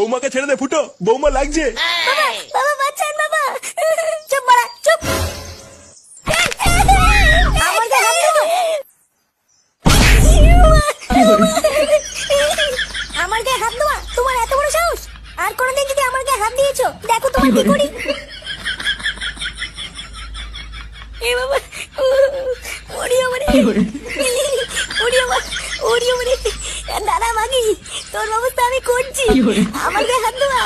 বৌমাকে ছেড়ে দে ফুটো, বৌমা লাগছে। বাবা বাবা বাঁচান বাবা। চুপ মারা চুপ। আমার গায়ে হাত দেবো? আমার গায়ে হাত দেওয়া তোমার এত বড় সাহস? আর কোনোদিন যদি আমার গায়ে হাত দিয়েছো দেখো তোমার কি করি। এ বাবা ওরে ওরে ওরে বাবা ওরে ওরে। দাদা মাগি তোর ব্যবস্থা আমি করছি, আমার গায়ে হাত দেওয়া।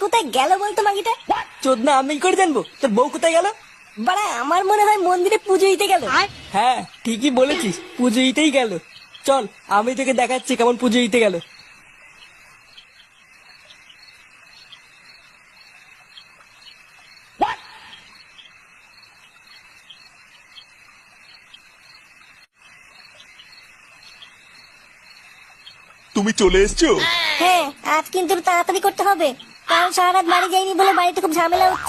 কোথায় গেল বলতো মাগিটা? চোদনা আমি কি করে জানবো তোর বউ কোথায় গেল? বাড়া আমার মনে হয় মন্দিরে পুজো দিতে গেল। হ্যাঁ ঠিকই বলেছিস, পুজো দিতেই গেল। চল আমি তোকে দেখাচ্ছি কেমন পুজো দিতে গেল। তুমি চলে এসছো? হ্যাঁ আজ কিন্তু একটু তাড়াতাড়ি করতে হবে, কারণ সারা রাত বাড়ি যাইনি বলে বাড়িতে খুব ঝামেলা হচ্ছে।